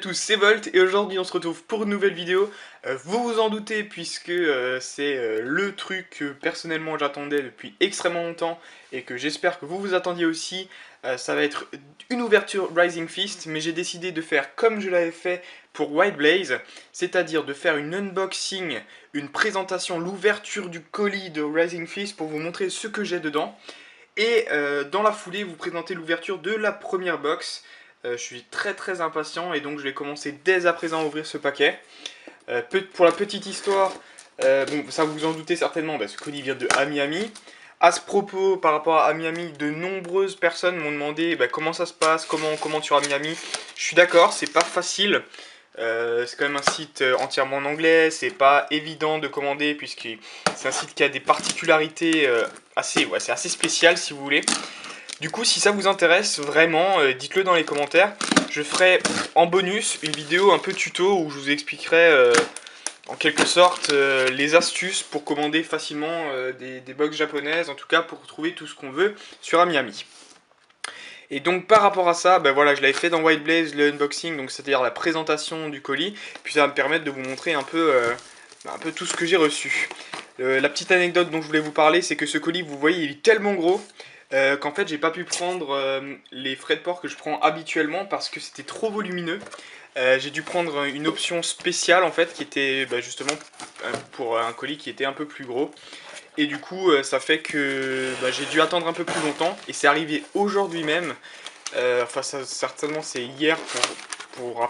tous, c'est Volt et aujourd'hui on se retrouve pour une nouvelle vidéo. Vous vous en doutez puisque c'est le truc que personnellement j'attendais depuis extrêmement longtemps et que j'espère que vous vous attendiez aussi. Ça va être une ouverture Rising Fist, mais j'ai décidé de faire comme je l'avais fait pour White Blaze, c'est-à-dire de faire une unboxing, une présentation, l'ouverture du colis de Rising Fist pour vous montrer ce que j'ai dedans. Et dans la foulée, vous présenter l'ouverture de la première box. Je suis très impatient et donc je vais commencer dès à présent à ouvrir ce paquet. Pour la petite histoire, bon, ça vous en doutez certainement, ce colis vient de Amiami. À ce propos, par rapport à Amiami, de nombreuses personnes m'ont demandé comment ça se passe, comment on commande sur Amiami. Je suis d'accord, c'est pas facile. C'est quand même un site entièrement en anglais, c'est pas évident de commander puisque c'est un site qui a des particularités c'est assez spécial si vous voulez. Du coup, si ça vous intéresse vraiment, dites-le dans les commentaires. Je ferai en bonus une vidéo un peu tuto où je vous expliquerai en quelque sorte les astuces pour commander facilement des box japonaises, en tout cas pour trouver tout ce qu'on veut sur Amiami. Et donc par rapport à ça, voilà, je l'avais fait dans White Blaze le unboxing, donc c'est-à-dire la présentation du colis, puis ça va me permettre de vous montrer un peu tout ce que j'ai reçu. La petite anecdote dont je voulais vous parler, c'est que ce colis, vous voyez, il est tellement gros qu'en fait j'ai pas pu prendre les frais de port que je prends habituellement parce que c'était trop volumineux. J'ai dû prendre une option spéciale en fait qui était justement pour un colis qui était un peu plus gros. Et du coup ça fait que j'ai dû attendre un peu plus longtemps et c'est arrivé aujourd'hui même. Certainement c'est hier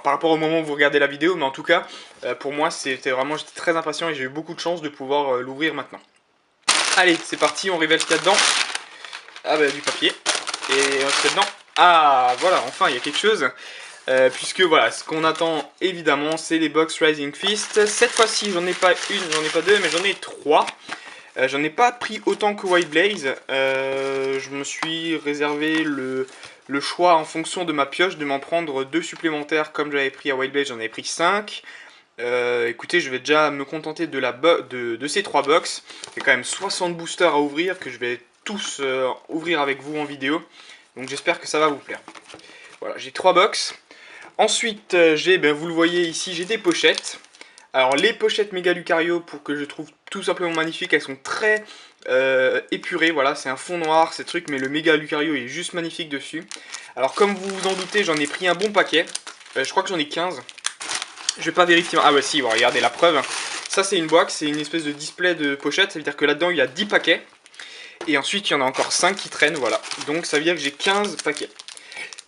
par rapport au moment où vous regardez la vidéo, mais en tout cas pour moi c'était vraiment, j'étais très impatient et j'ai eu beaucoup de chance de pouvoir l'ouvrir maintenant. Allez, c'est parti, on révèle ce qu'il y a dedans. Ah du papier. Et on se fait dedans. Ah voilà, enfin il y a quelque chose. Puisque voilà, ce qu'on attend évidemment c'est les box Rising Fist. Cette fois-ci j'en ai pas une, j'en ai pas deux, mais j'en ai trois. J'en ai pas pris autant que White Blaze. Je me suis réservé le choix en fonction de ma pioche de m'en prendre deux supplémentaires comme j'avais pris à White Blaze, j'en avais pris 5. Écoutez, je vais déjà me contenter de ces 3 box. Il y a quand même 60 boosters à ouvrir que je vais tous ouvrir avec vous en vidéo. Donc j'espère que ça va vous plaire. Voilà, j'ai 3 box. Ensuite, j'ai, vous le voyez ici, j'ai des pochettes. Alors les pochettes Mega Lucario, pour que je trouve tout simplement magnifiques, elles sont très épurées. Voilà, c'est un fond noir, ces trucs, mais le Mega Lucario est juste magnifique dessus. Alors comme vous vous en doutez, j'en ai pris un bon paquet. Je crois que j'en ai 15. Je vais pas vérifier. Ah si, bon, regardez la preuve. Ça c'est une box, c'est une espèce de display de pochette. Ça veut dire que là-dedans il y a 10 paquets. Et ensuite il y en a encore 5 qui traînent, voilà. Donc ça veut dire que j'ai 15 paquets.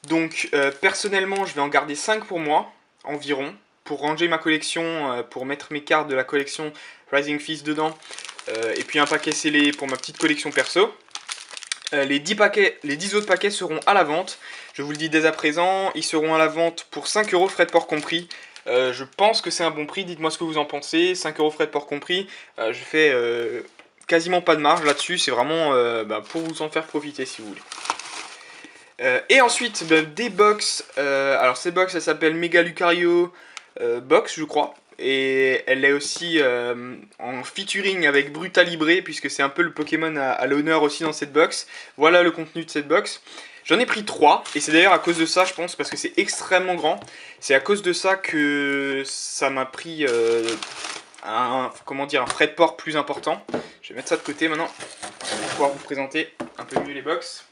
Donc personnellement je vais en garder 5 pour moi, environ. Pour ranger ma collection, pour mettre mes cartes de la collection Rising Fist dedans. Et puis un paquet scellé pour ma petite collection perso. Les 10 autres paquets seront à la vente. Je vous le dis dès à présent, ils seront à la vente pour 5 €, frais de port compris. Je pense que c'est un bon prix, dites-moi ce que vous en pensez. 5 € frais de port compris. Je fais quasiment pas de marge là-dessus, c'est vraiment pour vous en faire profiter si vous voulez. Et ensuite, des box. Alors ces box, elles s'appellent Mega Lucario box, je crois. Et elle est aussi en featuring avec Brutalibré, puisque c'est un peu le Pokémon à l'honneur aussi dans cette box. Voilà le contenu de cette box. J'en ai pris 3, et c'est d'ailleurs à cause de ça, je pense, parce que c'est extrêmement grand. C'est à cause de ça que ça m'a pris un frais de port plus important. Je vais mettre ça de côté maintenant, pour pouvoir vous présenter un peu mieux les box.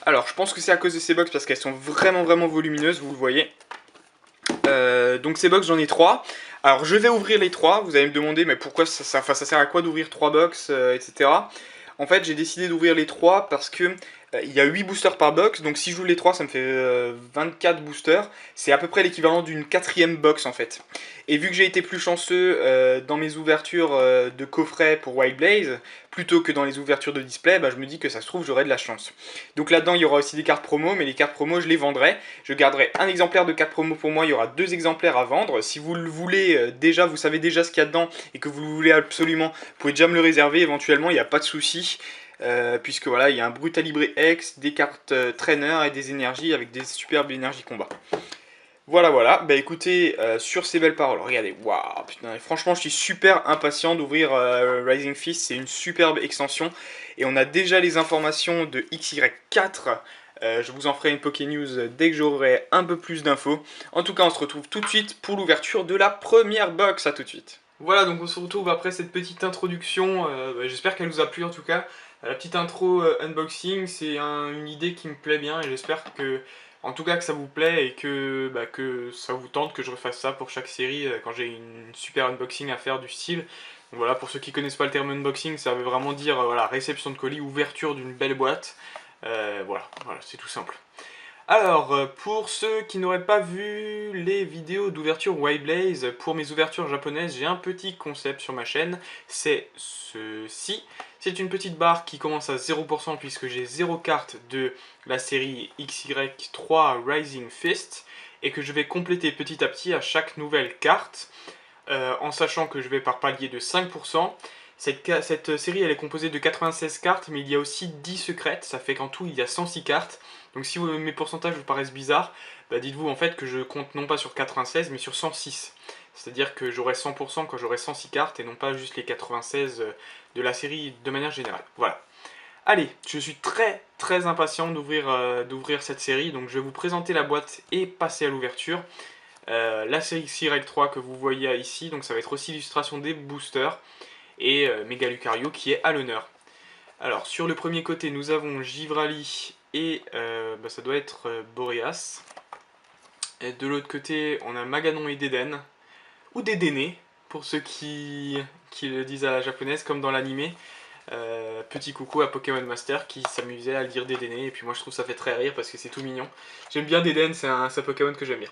Alors, je pense que c'est à cause de ces box, parce qu'elles sont vraiment volumineuses, vous le voyez. Donc ces box, j'en ai 3. Alors je vais ouvrir les 3. Vous allez me demander mais pourquoi ça sert à quoi d'ouvrir 3 box, etc. En fait j'ai décidé d'ouvrir les 3 parce que il y a 8 boosters par box. Donc si je joue les 3 ça me fait 24 boosters. C'est à peu près l'équivalent d'une 4ème box en fait. Et vu que j'ai été plus chanceux dans mes ouvertures de coffret pour White Blaze plutôt que dans les ouvertures de display, je me dis que ça se trouve j'aurai de la chance. Donc là-dedans il y aura aussi des cartes promo, mais les cartes promo je les vendrai. Je garderai un exemplaire de carte promo pour moi, il y aura 2 exemplaires à vendre. Si vous le voulez déjà, vous savez déjà ce qu'il y a dedans et que vous le voulez absolument, vous pouvez déjà me le réserver éventuellement, il n'y a pas de souci. Puisque voilà, il y a un Brutalibré X, des cartes trainer et des énergies avec des superbes énergies combat. Voilà, écoutez, sur ces belles paroles, regardez, waouh, putain, franchement je suis super impatient d'ouvrir Rising Fist, c'est une superbe extension, et on a déjà les informations de XY4 Je vous en ferai une Poké News dès que j'aurai un peu plus d'infos. En tout cas, on se retrouve tout de suite pour l'ouverture de la première box. À tout de suite. Voilà, donc on se retrouve après cette petite introduction. J'espère qu'elle vous a plu en tout cas. La petite intro unboxing, c'est une idée qui me plaît bien et j'espère que, en tout cas, que ça vous plaît et que ça vous tente que je refasse ça pour chaque série quand j'ai une super unboxing à faire du style. Donc voilà, pour ceux qui connaissent pas le terme unboxing, ça veut vraiment dire voilà, réception de colis, ouverture d'une belle boîte. Voilà, c'est tout simple. Alors, pour ceux qui n'auraient pas vu les vidéos d'ouverture Wyblaze, pour mes ouvertures japonaises, j'ai un petit concept sur ma chaîne, c'est ceci. C'est une petite barre qui commence à 0% puisque j'ai 0 carte de la série XY3 Rising Fist et que je vais compléter petit à petit à chaque nouvelle carte en sachant que je vais par palier de 5%. Cette série elle est composée de 96 cartes mais il y a aussi 10 secrètes, ça fait qu'en tout il y a 106 cartes. Donc si mes pourcentages vous paraissent bizarres, bah dites-vous en fait que je compte non pas sur 96 mais sur 106. C'est-à-dire que j'aurai 100% quand j'aurai 106 cartes et non pas juste les 96 de la série de manière générale. Voilà. Allez, je suis très impatient d'ouvrir cette série, donc je vais vous présenter la boîte et passer à l'ouverture. La série XY3 que vous voyez ici, donc ça va être aussi l'illustration des boosters et Mega Lucario qui est à l'honneur. Alors sur le premier côté nous avons Givrali et ça doit être Boreas. Et de l'autre côté on a Maganon et Deden, ou Dedenne pour ceux qui le disent à la japonaise comme dans l'animé. Petit coucou à Pokémon Master qui s'amusait à le dire Dedenne et puis moi je trouve ça fait très rire parce que c'est tout mignon. J'aime bien Deden, c'est un Pokémon que j'aime bien.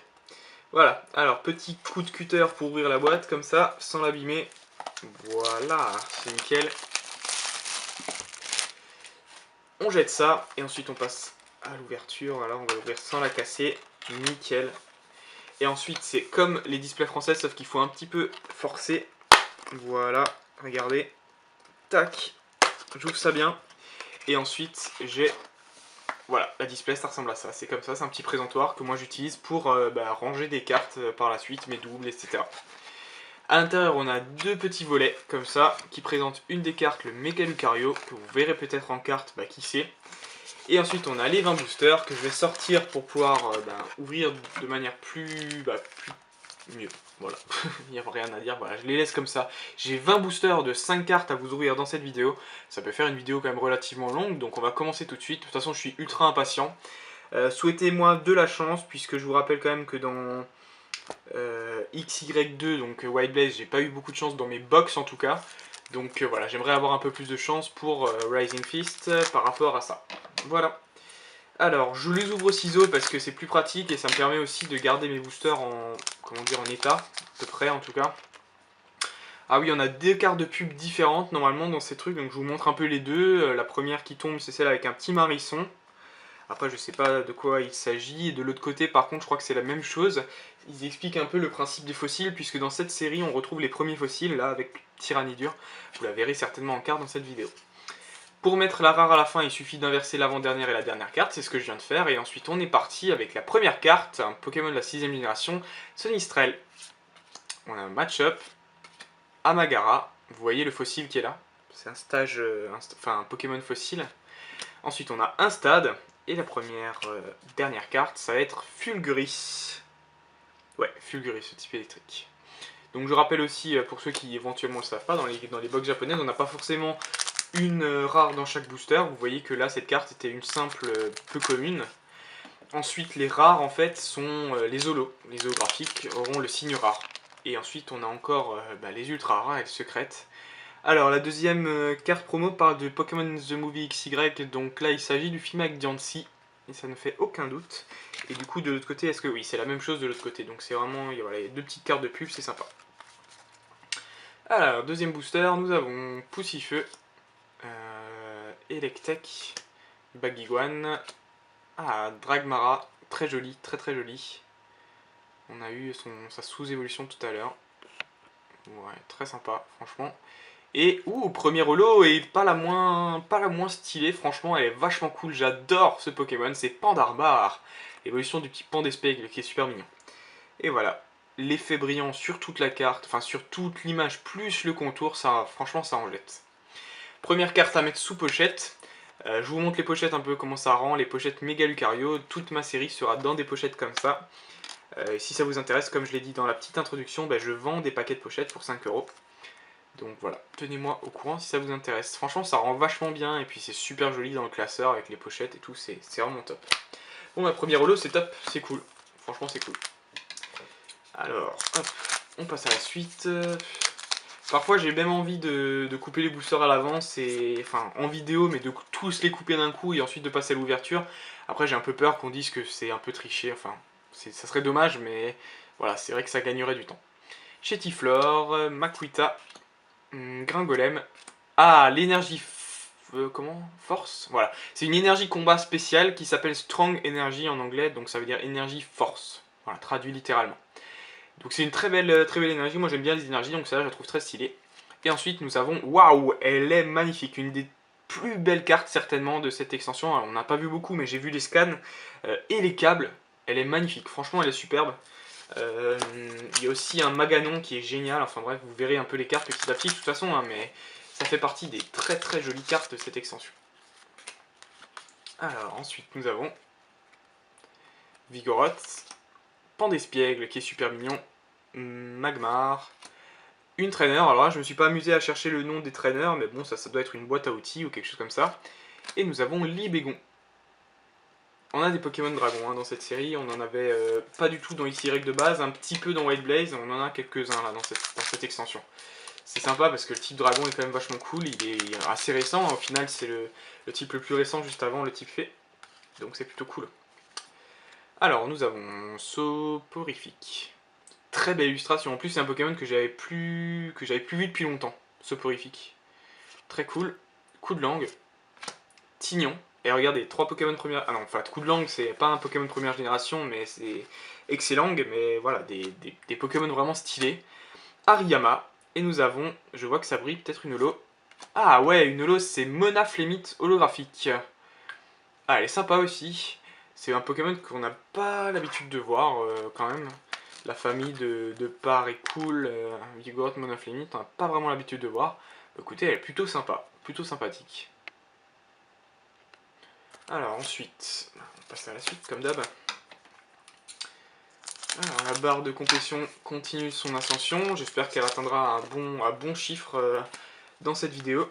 Voilà, alors petit coup de cutter pour ouvrir la boîte comme ça, sans l'abîmer. Voilà, c'est nickel. On jette ça et ensuite on passe à l'ouverture. Voilà, on va l'ouvrir sans la casser. Nickel. Et ensuite c'est comme les displays français sauf qu'il faut un petit peu forcer. Voilà, regardez. Tac, j'ouvre ça bien. Et ensuite j'ai... Voilà, la display ça ressemble à ça. C'est comme ça, c'est un petit présentoir que moi j'utilise pour ranger des cartes par la suite, mes doubles, etc. A l'intérieur, on a deux petits volets comme ça qui présentent une des cartes, le Mega Lucario, que vous verrez peut-être en carte, qui sait. Et ensuite, on a les 20 boosters que je vais sortir pour pouvoir ouvrir de manière plus mieux. Voilà, il n'y a rien à dire, voilà, je les laisse comme ça. J'ai 20 boosters de 5 cartes à vous ouvrir dans cette vidéo. Ça peut faire une vidéo quand même relativement longue, donc on va commencer tout de suite. De toute façon, je suis ultra impatient. Souhaitez-moi de la chance, puisque je vous rappelle quand même que dans... XY2, donc Wyblaze, j'ai pas eu beaucoup de chance dans mes box en tout cas. Donc voilà, j'aimerais avoir un peu plus de chance pour Rising Fist par rapport à ça. Voilà. Alors, je les ouvre au ciseau parce que c'est plus pratique et ça me permet aussi de garder mes boosters en, en état, à peu près en tout cas. Ah oui, on a deux cartes de pub différentes normalement dans ces trucs, donc je vous montre un peu les deux. La première qui tombe, c'est celle avec un petit marisson. Après, je sais pas de quoi il s'agit. Et de l'autre côté, par contre, je crois que c'est la même chose. Ils expliquent un peu le principe des fossiles, puisque dans cette série, on retrouve les premiers fossiles, là, avec Tyrannidure. Vous la verrez certainement en carte dans cette vidéo. Pour mettre la rare à la fin, il suffit d'inverser l'avant-dernière et la dernière carte, c'est ce que je viens de faire. Et ensuite, on est parti avec la première carte, un Pokémon de la 6ème génération, Sonistrel. On a un match-up, Amagara. Vous voyez le fossile qui est là. C'est un stage, un Pokémon fossile. Ensuite, on a un stade. Et la première, dernière carte, ça va être Fulguris. Ouais, Fulguris, ce type électrique. Donc je rappelle aussi, pour ceux qui éventuellement ne le savent pas, dans les box japonaises, on n'a pas forcément une rare dans chaque booster. Vous voyez que là, cette carte était une simple peu commune. Ensuite, les rares, en fait, sont les holos. Les holographiques auront le signe rare. Et ensuite, on a encore les ultra rares et les secrètes. Alors, la deuxième carte promo parle de Pokémon The Movie XY, donc là il s'agit du film avec Diancie, et ça ne fait aucun doute. Et du coup, de l'autre côté, est-ce que oui, c'est la même chose de l'autre côté, donc c'est vraiment, voilà, il y a deux petites cartes de pub, c'est sympa. Alors, deuxième booster, nous avons Poussifeu, Electek, Baguiguane, Dragmara, très joli, très joli. On a eu sa sous-évolution tout à l'heure. Ouais, très sympa, franchement. Et premier holo et pas la moins stylée, franchement elle est vachement cool, j'adore ce Pokémon, c'est Pandarbar, l'évolution du petit Pandespègle qui est super mignon. Et voilà, l'effet brillant sur toute la carte, enfin sur toute l'image plus le contour, ça franchement ça en jette. Première carte à mettre sous pochette, Je vous montre les pochettes un peu, comment ça rend, les pochettes méga Lucario. Toute ma série sera dans des pochettes comme ça. Si ça vous intéresse, comme je l'ai dit dans la petite introduction, je vends des paquets de pochettes pour 5 euros. Donc voilà, tenez-moi au courant si ça vous intéresse. Franchement, ça rend vachement bien et puis c'est super joli dans le classeur avec les pochettes et tout, c'est vraiment top. Bon, ma première holo, c'est top, c'est cool. Franchement, c'est cool. Alors, hop, on passe à la suite. Parfois, j'ai même envie de couper les boosters à l'avance, enfin en vidéo, mais de tous les couper d'un coup et ensuite de passer à l'ouverture. Après, j'ai un peu peur qu'on dise que c'est un peu triché, enfin, ça serait dommage, mais voilà, c'est vrai que ça gagnerait du temps. Chetiflor, Makuita, Gringolem. Ah, l'énergie... comment Force. Voilà. C'est une énergie combat spéciale qui s'appelle Strong Energy en anglais, donc ça veut dire énergie force. Voilà, traduit littéralement. Donc c'est une très belle énergie, moi j'aime bien les énergies, donc ça je la trouve très stylée. Et ensuite nous avons, waouh, elle est magnifique, une des plus belles cartes certainement de cette extension. Alors, on n'a pas vu beaucoup, mais j'ai vu les scans et les câbles. Elle est magnifique, franchement elle est superbe. Il y a aussi un Maganon qui est génial, enfin bref, vous verrez un peu les cartes petit à petit de toute façon, hein, mais ça fait partie des très jolies cartes de cette extension. Alors ensuite nous avons Vigoroth, Pandespiègle qui est super mignon, Magmar, une trainer. Alors là je me suis pas amusé à chercher le nom des trainers, mais bon ça doit être une boîte à outils ou quelque chose comme ça. Et nous avons Libégon. On a des Pokémon Dragon dans cette série, on en avait pas du tout dans XY de base, un petit peu dans White Blaze, on en a quelques-uns là dans cette extension. C'est sympa parce que le type dragon est quand même vachement cool, il est assez récent, au final c'est le type le plus récent juste avant le type fée, donc c'est plutôt cool. Alors nous avons Soporifique. Très belle illustration, en plus c'est un Pokémon que j'avais plus vu depuis longtemps, Soporifique. Très cool, coup de langue, Tignon, et regardez, 3 Pokémon première... Ah non, enfin, coup de langue, c'est pas un Pokémon première génération, mais c'est excellent, mais voilà, des Pokémon vraiment stylés. Hariyama, et nous avons, je vois que ça brille, peut-être une holo. Ah ouais, une holo, c'est Mona Flémite holographique. Ah, elle est sympa aussi. C'est un Pokémon qu'on n'a pas l'habitude de voir, quand même. La famille de Par est cool, Vigoroth, Mona Flémite, on n'a pas vraiment l'habitude de voir. Écoutez, elle est plutôt sympa, plutôt sympathique. Alors ensuite, on passe à la suite comme d'hab. Alors la barre de complétion continue son ascension, j'espère qu'elle atteindra un bon chiffre dans cette vidéo.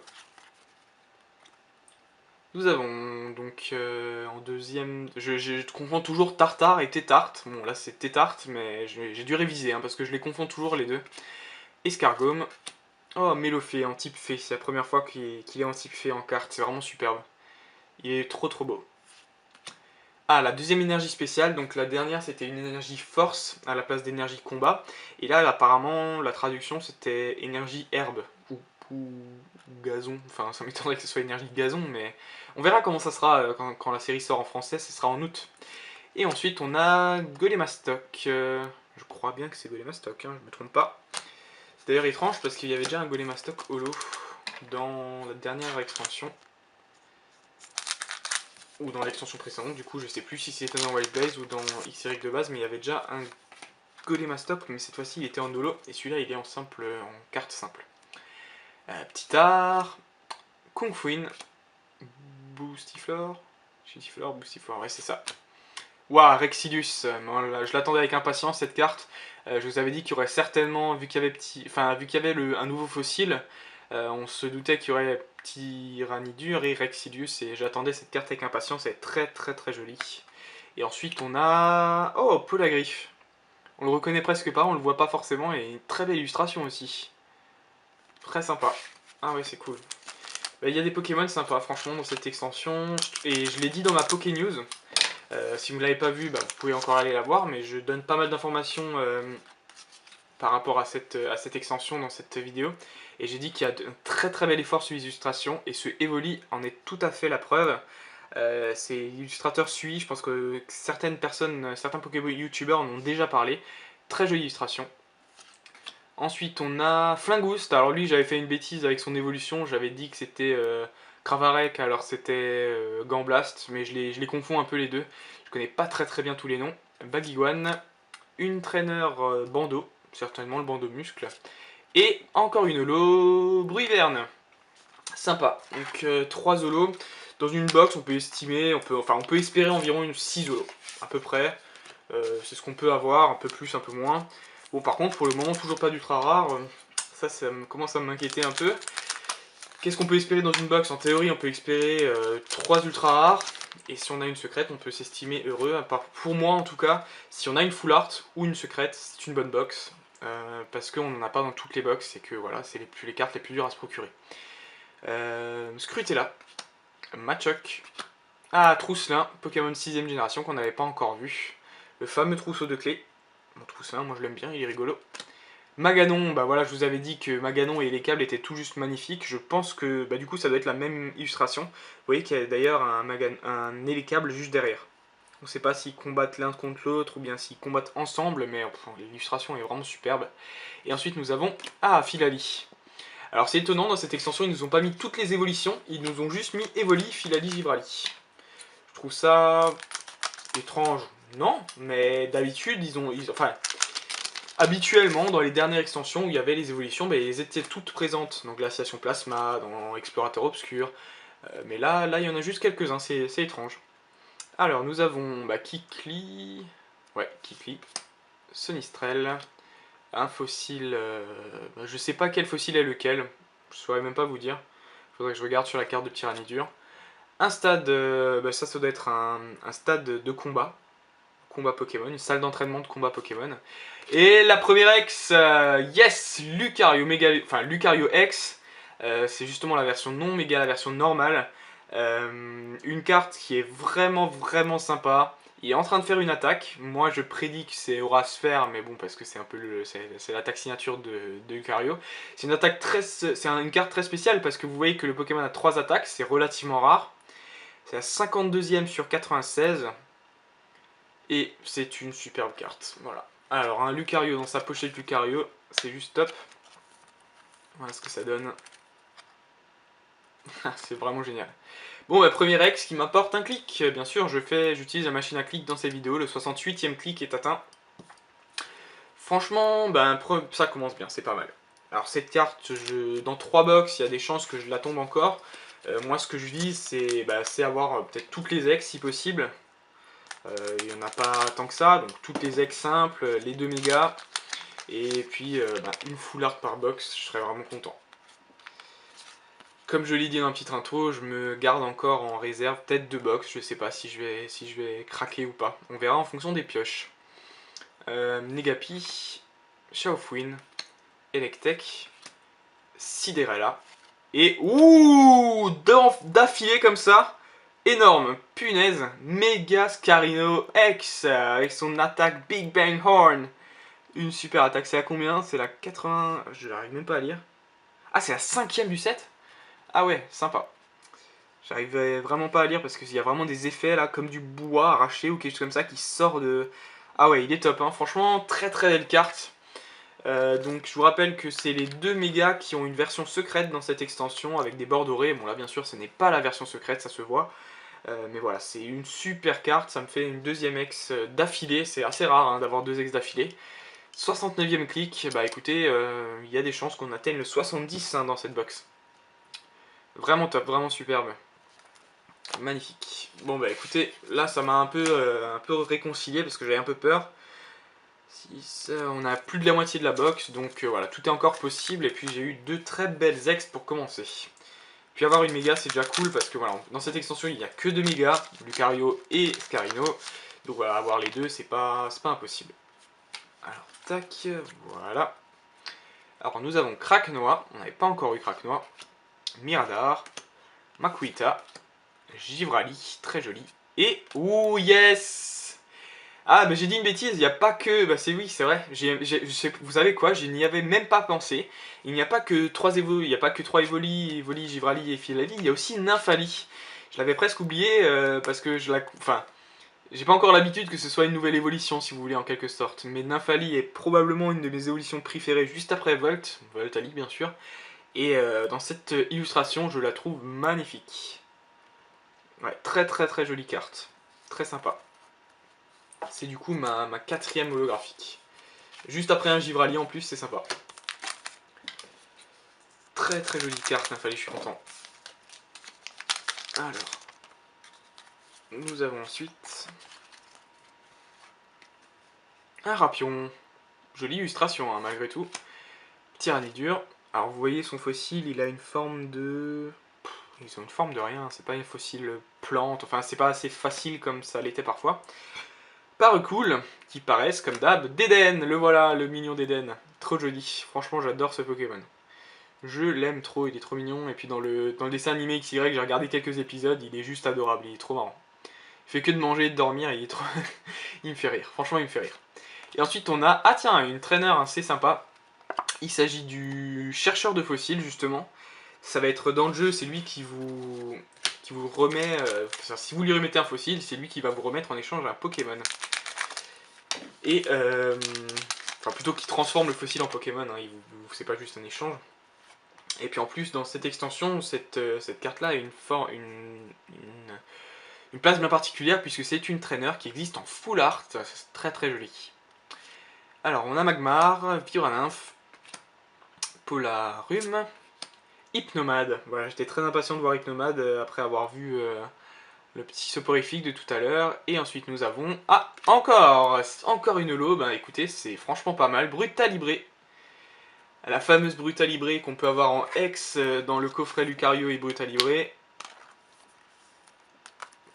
Nous avons donc en deuxième, je confonds toujours Tartare et Tétarte. Bon là c'est Tétarte mais j'ai dû réviser parce que je les confonds toujours les deux. Escargome. Oh Mélophée en type fée, c'est la première fois qu'il est en type fée en carte, c'est vraiment superbe. Il est trop beau. Ah, la deuxième énergie spéciale, donc la dernière c'était une énergie force à la place d'énergie combat. Et là apparemment la traduction c'était énergie herbe ou gazon. Enfin ça m'étonnerait que ce soit énergie gazon, mais on verra comment ça sera quand la série sort en français, ce sera en août. Et ensuite on a Golemastoc. Je crois bien que c'est Golemastoc, je me trompe pas. C'est d'ailleurs étrange parce qu'il y avait déjà un Golemastoc holo dans la dernière extension. Ou dans l'extension précédente, du coup je sais plus si c'était dans White Blaze ou dans XY de base, mais il y avait déjà un Golemastoc, mais cette fois-ci il était en holo, et celui-là il est en simple, en carte simple. Petit art, Kungfuin, Boostiflor, Boostiflor, ouais c'est ça. Waouh, Rexidus, je l'attendais avec impatience cette carte. Je vous avais dit qu'il y aurait certainement, vu qu'il y avait un nouveau fossile, on se doutait qu'il y aurait Tyranidur et Rexidius, et j'attendais cette carte avec impatience, elle est très jolie. Et ensuite on a... Oh, Polagriffe. On le reconnaît presque pas, on le voit pas forcément, et une très belle illustration aussi. Très sympa. Ah ouais, c'est cool. Il y a des Pokémon sympas, franchement, dans cette extension, et je l'ai dit dans ma Poké News. Si vous ne l'avez pas vu, vous pouvez encore aller la voir, mais je donne pas mal d'informations par rapport à cette extension dans cette vidéo. Et j'ai dit qu'il y a un très bel effort sur l'illustration, et ce Evoli en est tout à fait la preuve. C'est l'illustrateur Sui, je pense que certaines personnes, certains Pokémon youtubeurs en ont déjà parlé. Très jolie illustration. Ensuite on a Flingoost, alors lui j'avais fait une bêtise avec son évolution, j'avais dit que c'était Cravarec, alors c'était Gamblast, mais je les confonds un peu les deux. Je connais pas très bien tous les noms. Baguiguane, une trainer bandeau, certainement le bandeau muscle, et encore une holo Bruiverne. Sympa, donc 3 holos. Dans une box, on peut estimer, on peut espérer environ une 6 holos, à peu près. C'est ce qu'on peut avoir, un peu plus, un peu moins. Bon, par contre, pour le moment, toujours pas d'ultra rare. Ça commence à m'inquiéter un peu. Qu'est-ce qu'on peut espérer dans une box? En théorie, on peut espérer 3 ultra rares. Et si on a une secrète, on peut s'estimer heureux. Pour moi, en tout cas, si on a une full art ou une secrète, c'est une bonne box. Parce qu'on n'en a pas dans toutes les box et que voilà, c'est les cartes les plus dures à se procurer. Scrutella, Machoke, Trousselin, Pokémon 6ème génération qu'on n'avait pas encore vu. Le fameux trousseau de clés. Mon Trousselin, moi je l'aime bien, il est rigolo. Maganon, bah voilà, je vous avais dit que Maganon et les câbles étaient tout juste magnifiques. Je pense que du coup ça doit être la même illustration. Vous voyez qu'il y a d'ailleurs un hélicable juste derrière. On ne sait pas s'ils combattent l'un contre l'autre ou bien s'ils combattent ensemble, mais l'illustration est vraiment superbe. Et ensuite nous avons Filali. Alors c'est étonnant, dans cette extension ils nous ont pas mis toutes les évolutions, ils nous ont juste mis Evoli, Filali, Givrali. Je trouve ça étrange, non, mais d'habitude habituellement dans les dernières extensions où il y avait les évolutions, elles étaient toutes présentes, dans Glaciation Plasma, dans Explorateur Obscur, mais là il y en a juste quelques-uns, c'est étrange. Alors nous avons Kikli, Sonistrel, un fossile, je sais pas quel fossile est lequel, je saurais même pas vous dire, faudrait que je regarde sur la carte de Tyranidur. Un stade, ça doit être un stade de combat Pokémon, une salle d'entraînement de combat Pokémon. Et la première ex, yes, Lucario, Lucario X, c'est justement la version non méga, la version normale. Une carte qui est vraiment sympa. Il est en train de faire une attaque. Moi je prédis que c'est Aura Sphère, mais bon, parce que c'est un peu c'est l'attaque signature de Lucario. C'est une carte très spéciale parce que vous voyez que le Pokémon a 3 attaques, c'est relativement rare. C'est la 52e sur 96. Et c'est une superbe carte. Voilà. Alors, un Lucario dans sa pochette Lucario, c'est juste top. Voilà ce que ça donne. C'est vraiment génial. Bon, premier ex qui m'apporte un clic. Bien sûr, j'utilise la machine à clic dans ces vidéos. Le 68e clic est atteint. Franchement, ça commence bien, c'est pas mal. Alors cette carte, dans 3 box, il y a des chances que je la tombe encore. Moi, ce que je vise, c'est avoir peut-être toutes les ex si possible. Il n'y en a pas tant que ça, donc toutes les ex simples, les 2 mégas, et puis une full art par box, je serais vraiment content. Comme je l'ai dit dans un petit intro, je me garde encore en réserve peut-être 2 box, je sais pas si je vais craquer ou pas. On verra en fonction des pioches. Negapi, Shaofwin, Electek, Siderella, et d'affilée comme ça, énorme, punaise, Mega Scarino X avec son attaque Big Bang Horn. Une super attaque, c'est à combien? C'est la 80... Je n'arrive même pas à lire. Ah, c'est la 5e du set? Ah ouais, sympa. J'arrivais vraiment pas à lire parce qu'il y a vraiment des effets là, comme du bois arraché ou quelque chose comme ça qui sort de... Ah ouais, il est top, hein. Franchement, très belle carte. Donc je vous rappelle que c'est les 2 mégas qui ont une version secrète dans cette extension avec des bords dorés. Bon là bien sûr ce n'est pas la version secrète, ça se voit. Mais voilà, c'est une super carte, ça me fait une 2e ex d'affilée, c'est assez rare hein, d'avoir 2 ex d'affilée. 69e clic, écoutez, il y a des chances qu'on atteigne le 70 hein, dans cette box. Vraiment top, vraiment superbe. Magnifique. Bon écoutez, là ça m'a un peu réconcilié parce que j'avais un peu peur. On a plus de la moitié de la box, donc voilà, tout est encore possible. Et puis j'ai eu 2 très belles ex pour commencer. Puis avoir une méga c'est déjà cool parce que voilà, dans cette extension il n'y a que 2 mégas, Lucario et Scarino. Donc voilà, avoir les deux c'est pas impossible. Alors tac, voilà. Alors nous avons Kraknoa, on n'avait pas encore eu Kraknoa, Miradar, Makuita, Givrali, très joli. Et, yes! Ah, j'ai dit une bêtise, il n'y a pas que... oui, c'est vrai. Vous savez quoi, je n'y avais même pas pensé. Il n'y a pas que 3 Evoli, Evoli, Givrali et Filali, il y a aussi Nymphali. Je l'avais presque oublié parce que j'ai pas encore l'habitude que ce soit une nouvelle évolution, si vous voulez, en quelque sorte. Mais Nymphali est probablement une de mes évolutions préférées juste après Voltali, bien sûr. Et dans cette illustration, je la trouve magnifique. Ouais, très jolie carte. Très sympa. C'est du coup ma 4e holographique. Juste après un Givrali en plus, c'est sympa. Très jolie carte, Nymphali, je suis content. Alors, Nous avons ensuite un Rapion. Jolie illustration hein, malgré tout. Tyrannidure. Alors vous voyez son fossile, il a une forme de... Ils ont une forme de rien, c'est pas une fossile plante, enfin c'est pas assez facile comme ça l'était parfois. Paracool, qui paraissent comme d'hab, d'Eden, le voilà, le mignon d'Eden. Trop joli, franchement j'adore ce Pokémon. Je l'aime trop, il est trop mignon, et puis dans le dessin animé XY, j'ai regardé quelques épisodes, il est juste adorable, il est trop marrant. Il fait que de manger et de dormir, il est trop... il me fait rire, franchement il me fait rire. Et ensuite on a, ah tiens, une trainer assez sympa. Il s'agit du chercheur de fossiles justement. Ça va être dans le jeu, c'est lui qui vous remet, si vous lui remettez un fossile, c'est lui qui va vous remettre en échange un Pokémon. Et, enfin plutôt qu'il transforme le fossile en Pokémon, hein, c'est pas juste un échange. Et puis en plus, dans cette extension, cette carte-là a une place bien particulière puisque c'est une trainer qui existe en full art, c'est très très joli. Alors on a Magmar, Vioraninf, Polarum, Hypnomade. Voilà, j'étais très impatient de voir Hypnomade après avoir vu le petit soporifique de tout à l'heure. Et ensuite nous avons... Ah, encore une holo, bah écoutez, c'est franchement pas mal. Brutalibré. La fameuse Brutalibré qu'on peut avoir en X dans le coffret Lucario et Brutalibré.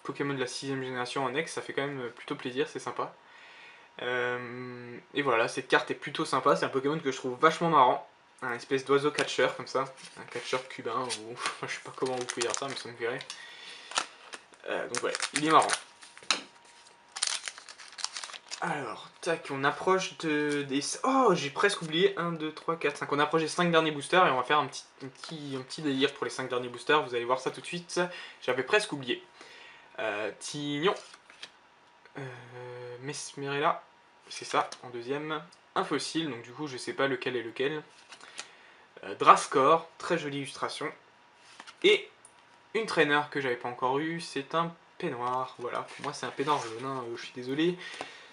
Pokémon de la 6ème génération en X, ça fait quand même plutôt plaisir, c'est sympa. Et voilà, cette carte est plutôt sympa, c'est un Pokémon que je trouve vachement marrant. Un espèce d'oiseau catcher comme ça, un catcher cubain, ou je sais pas comment vous pouvez dire ça, mais ça me ferait. Donc ouais, il est marrant. Alors, tac, on approche des... Oh, j'ai presque oublié, 1, 2, 3, 4, 5. On approche des 5 derniers boosters et on va faire un petit délire pour les 5 derniers boosters, vous allez voir ça tout de suite. J'avais presque oublié. Tignon. Mesmerella, c'est ça, en deuxième. Un fossile, donc du coup je sais pas lequel est lequel. Drascore, très jolie illustration. Et une trainer que j'avais pas encore eu, c'est un peignoir. Voilà, pour moi c'est un peignoir jaune, hein, je suis désolé.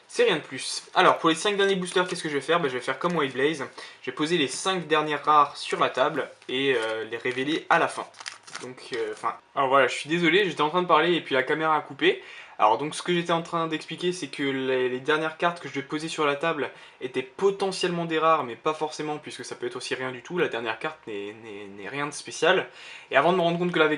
C'est rien de plus. Alors pour les 5 derniers boosters, qu'est-ce que je vais faire? Je vais faire comme White Blaze. Je vais poser les 5 dernières rares sur la table et les révéler à la fin. Donc, alors voilà, je suis désolé, j'étais en train de parler et puis la caméra a coupé. Alors donc ce que j'étais en train d'expliquer, c'est que les dernières cartes que je vais poser sur la table étaient potentiellement des rares, mais pas forcément, puisque ça peut être aussi rien du tout. La dernière carte n'est rien de spécial. Et avant de me rendre compte que la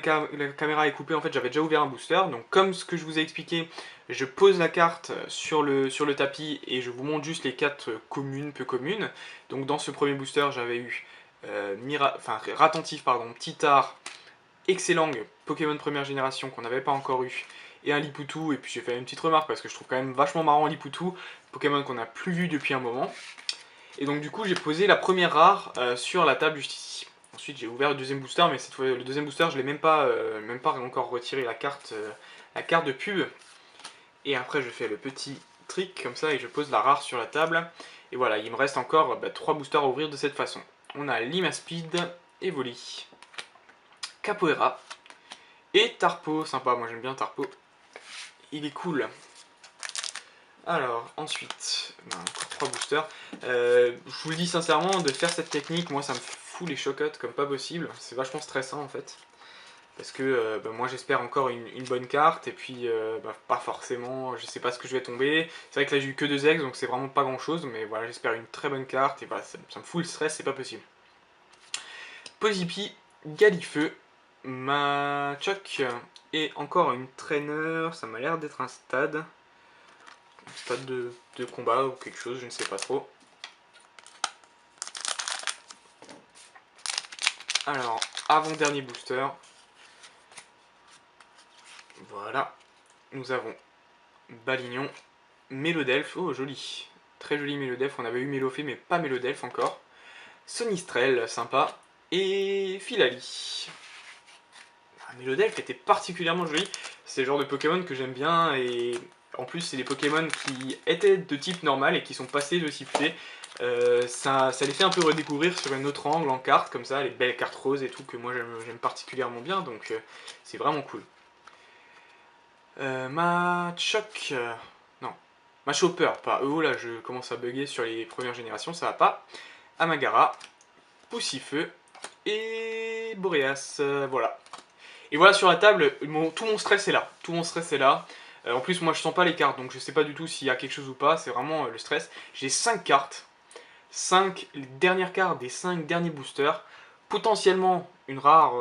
caméra est coupée, en fait j'avais déjà ouvert un booster. Donc comme ce que je vous ai expliqué, je pose la carte sur le tapis et je vous montre juste les 4 communes, peu communes. Donc dans ce premier booster, j'avais eu Ratentif, pardon, Titar, Excellent, Pokémon première génération qu'on n'avait pas encore eu, et un Lipoutou, et puis j'ai fait une petite remarque parce que je trouve quand même vachement marrant Lipoutou, Pokémon qu'on n'a plus vu depuis un moment. Et donc du coup j'ai posé la première rare sur la table juste ici. Ensuite j'ai ouvert le deuxième booster, mais cette fois le deuxième booster je l'ai même pas encore retiré la carte de pub. Et après je fais le petit trick comme ça et je pose la rare sur la table. Et voilà, il me reste encore 3 boosters à ouvrir de cette façon. On a Limaspeed, Evoli, Capoeira et Tarpo, sympa, moi j'aime bien Tarpo, il est cool. Alors ensuite, encore 3 boosters. Je vous le dis sincèrement, de faire cette technique, moi ça me fout les chocottes comme pas possible, c'est vachement stressant en fait. Parce que moi j'espère encore une bonne carte, et puis pas forcément, je sais pas ce que je vais tomber. C'est vrai que là j'ai eu que 2 eggs, donc c'est vraiment pas grand chose, mais voilà, j'espère une très bonne carte, et voilà, ça me fout le stress, c'est pas possible. Posipi, Galifeu, Machoc et encore une trainer, ça m'a l'air d'être un stade de combat ou quelque chose, je ne sais pas trop. Alors, avant-dernier booster, voilà, nous avons Balignon, Mélodelph, oh joli, très joli Mélodelph, on avait eu Mélofée mais pas Mélodelph encore. Sonistrel, sympa, et Filali. Mélodelph était particulièrement joli, c'est le genre de Pokémon que j'aime bien, et en plus c'est des Pokémon qui étaient de type normal et qui sont passés de type fée. Ça les fait un peu redécouvrir sur un autre angle en carte, comme ça, les belles cartes roses et tout, que moi j'aime particulièrement bien, donc c'est vraiment cool. Machoc, non, Machopper, pas eux, là je commence à bugger sur les premières générations, ça va pas. Amagara, Poussifeu et Boreas, voilà. Et voilà, sur la table, tout mon stress est là. Tout mon stress est là. En plus, moi je sens pas les cartes, donc je sais pas du tout s'il y a quelque chose ou pas. C'est vraiment le stress. J'ai 5 cartes. 5 dernières cartes des 5 derniers boosters. Potentiellement une rare,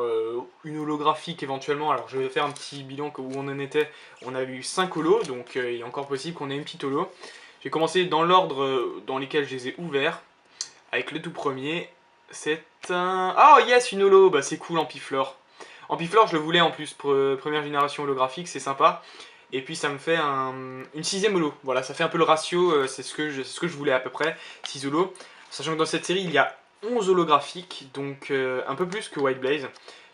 une holographique éventuellement. Alors je vais faire un petit bilan où on en était. On a eu 5 holos, donc il est encore possible qu'on ait une petite holo. J'ai commencé dans l'ordre dans lesquels je les ai ouverts. Avec le tout premier, c'est un... Oh yes, une holo, bah c'est cool, Ampiflore. Ampiflore, je le voulais en plus, pour première génération holographique, c'est sympa. Et puis ça me fait une sixième holo. Voilà, ça fait un peu le ratio, c'est ce que je voulais à peu près, 6 holo. Sachant que dans cette série, il y a 11 holographiques, donc un peu plus que White Blaze.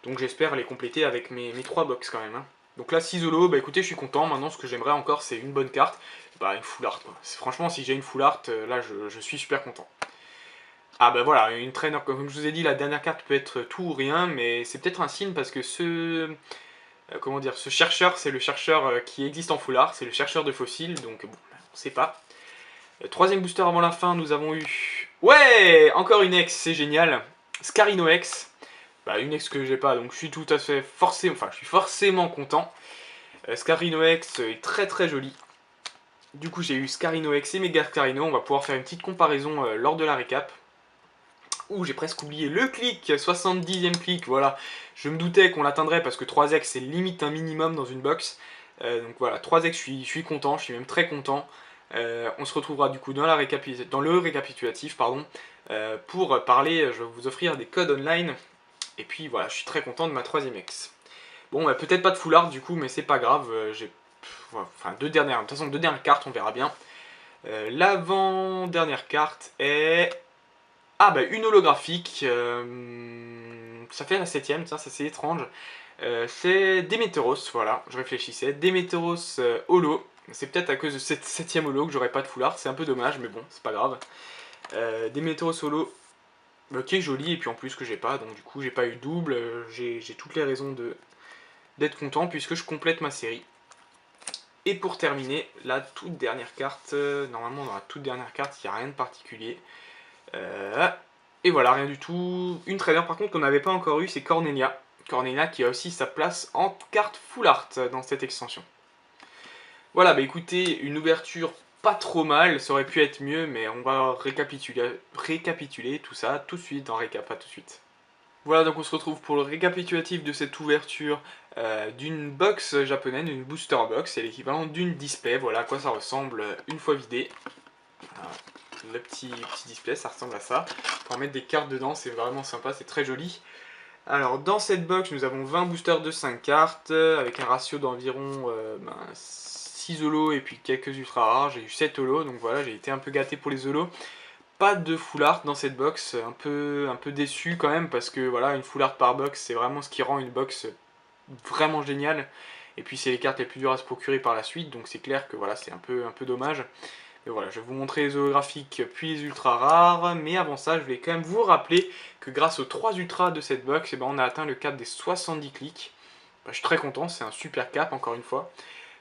Donc j'espère les compléter avec mes 3 box quand même. Hein. Donc là, 6 holo, bah écoutez, je suis content. Maintenant, ce que j'aimerais encore, c'est une bonne carte. Bah, une full art, quoi. Franchement, si j'ai une full art, là, je suis super content. Ah bah voilà, une traîneur, comme je vous ai dit, la dernière carte peut être tout ou rien, mais c'est peut-être un signe parce que comment dire, ce chercheur, c'est le chercheur qui existe en full art, c'est le chercheur de fossiles, donc bon, on sait pas. Troisième booster avant la fin, nous avons eu... Ouais, encore une ex, c'est génial. Scarino X, bah une ex que j'ai pas, donc je suis tout à fait forcé, enfin je suis forcément content. Scarino X est très très joli. Du coup j'ai eu Scarino X et Mega Scarino, on va pouvoir faire une petite comparaison lors de la récap. Ouh, j'ai presque oublié le clic, 70e clic, voilà. Je me doutais qu'on l'atteindrait parce que 3x c'est limite un minimum dans une box. Donc voilà, 3x je suis content, je suis même très content. On se retrouvera du coup dans, dans le récapitulatif, pardon, pour parler, je vais vous offrir des codes online. Et puis voilà, je suis très content de ma 3ème ex. Bon, peut-être pas de full art du coup, mais c'est pas grave, j'ai... Enfin, deux dernières, de toute façon deux dernières cartes, on verra bien. L'avant-dernière carte est... Ah bah une holographique, ça fait la 7ème, ça c'est étrange. C'est Demeteros, voilà, je réfléchissais. Demeteros holo, c'est peut-être à cause de cette 7ème holo que j'aurais pas de full art, c'est un peu dommage, mais bon, c'est pas grave. Demeteros holo, qui est joli, et puis en plus que j'ai pas, donc du coup j'ai pas eu double, j'ai toutes les raisons d'être content puisque je complète ma série. Et pour terminer, la toute dernière carte, normalement dans la toute dernière carte, il n'y a rien de particulier. Et voilà, rien du tout. Une trader par contre qu'on n'avait pas encore eu, c'est Cornelia. Cornelia qui a aussi sa place en carte full art dans cette extension. Voilà, bah écoutez, une ouverture pas trop mal, ça aurait pu être mieux, mais on va récapituler tout ça tout de suite dans Récap, à tout de suite. Voilà, donc on se retrouve pour le récapitulatif de cette ouverture d'une box japonaise, une booster box, c'est l'équivalent d'une display, voilà à quoi ça ressemble une fois vidé. Voilà. Le petit display, ça ressemble à ça. On va mettre des cartes dedans, c'est vraiment sympa, c'est très joli. Alors dans cette box, nous avons 20 boosters de 5 cartes, avec un ratio d'environ 6 holos et puis quelques ultra rares. J'ai eu 7 holos, donc voilà, j'ai été un peu gâté pour les holos. Pas de full art dans cette box, un peu déçu quand même, parce que voilà, une full art par box, c'est vraiment ce qui rend une box vraiment géniale. Et puis c'est les cartes les plus dures à se procurer par la suite, donc c'est clair que voilà, c'est un peu dommage. Et voilà, je vais vous montrer les holographiques puis les ultras rares, mais avant ça, je vais quand même vous rappeler que grâce aux 3 ultras de cette box, eh ben, on a atteint le cap des 70 clics. Bah, je suis très content, c'est un super cap encore une fois.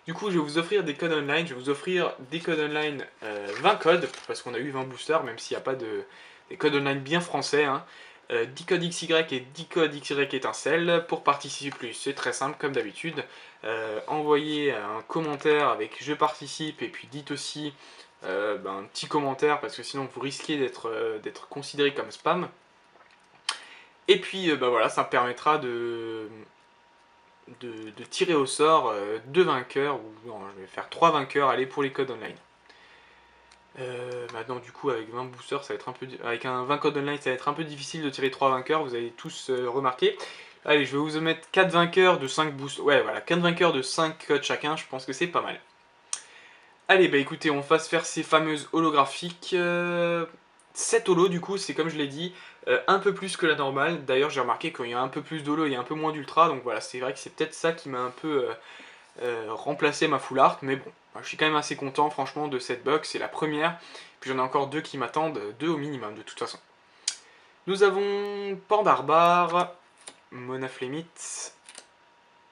Du coup, je vais vous offrir des codes online, je vais vous offrir des codes online 20 codes, parce qu'on a eu 20 boosters, même s'il n'y a pas des codes online bien français. Hein. 10 codes XY et 10 codes XY étincelles pour participer. C'est très simple comme d'habitude. Envoyez un commentaire avec je participe et puis dites aussi un petit commentaire parce que sinon vous risquez d'être considéré comme spam. Et puis voilà, ça me permettra de tirer au sort 2 vainqueurs, ou non, je vais faire 3 vainqueurs, allez pour les codes online. Maintenant du coup avec 20 boosters ça va être un peu avec un 20 codes online ça va être un peu difficile de tirer 3 vainqueurs, vous avez tous remarqué. Allez, je vais vous mettre 4 vainqueurs de 5 boosters. Ouais voilà, 4 vainqueurs de 5 codes chacun, je pense que c'est pas mal. Allez, bah écoutez, on va se faire ces fameuses holographiques. 7 holos, du coup, c'est comme je l'ai dit, un peu plus que la normale. D'ailleurs, j'ai remarqué qu'il y a un peu plus d'holos, il y a un peu moins d'ultra. Donc voilà, c'est vrai que c'est peut-être ça qui m'a un peu remplacé ma full art. Mais bon, je suis quand même assez content, franchement, de cette box. C'est la première. Puis j'en ai encore 2 qui m'attendent, 2 au minimum, de toute façon. Nous avons Pandarbare, Monaflémite,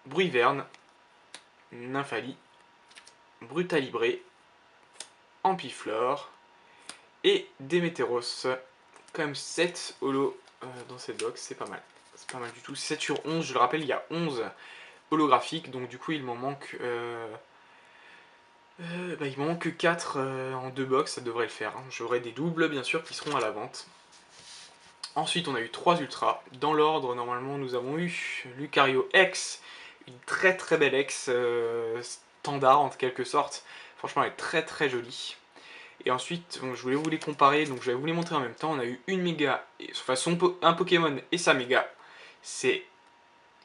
Bruiverne, Nymphalie, Brutalibré, Ampiflore et Demeteros. Quand même 7 holos dans cette box, c'est pas mal. c'est pas mal du tout. 7 sur 11, je le rappelle, il y a 11 holographiques, donc du coup il m'en manque... il m'en manque que 4 en 2 box, ça devrait le faire. Hein. J'aurai des doubles bien sûr qui seront à la vente. Ensuite on a eu 3 ultras. Dans l'ordre, normalement nous avons eu Lucario X, une très très belle X, standard en quelque sorte. Franchement elle est très très jolie. Et ensuite, donc, je voulais vous les comparer, donc je vais vous les montrer en même temps. On a eu une méga, enfin un Pokémon et sa méga. C'est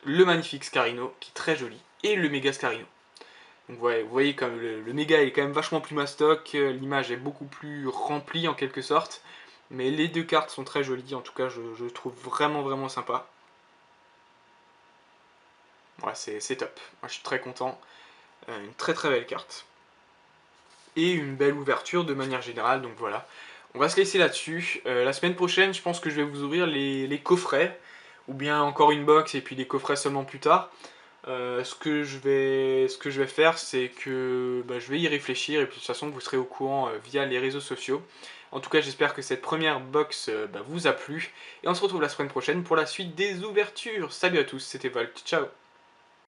le magnifique Scarino, qui est très joli, et le méga Scarino. Donc ouais, vous voyez comme le méga est quand même vachement plus mastoc, l'image est beaucoup plus remplie en quelque sorte. Mais les deux cartes sont très jolies, en tout cas je trouve vraiment vraiment sympa. Ouais, c'est top, moi je suis très content. Une très très belle carte. Et une belle ouverture de manière générale, donc voilà. On va se laisser là-dessus. La semaine prochaine, je pense que je vais vous ouvrir les coffrets, ou bien encore une box et puis les coffrets seulement plus tard. Ce que je vais faire, c'est que je vais y réfléchir et puis de toute façon vous serez au courant via les réseaux sociaux. En tout cas, j'espère que cette première box vous a plu et on se retrouve la semaine prochaine pour la suite des ouvertures. Salut à tous, c'était Volt, ciao.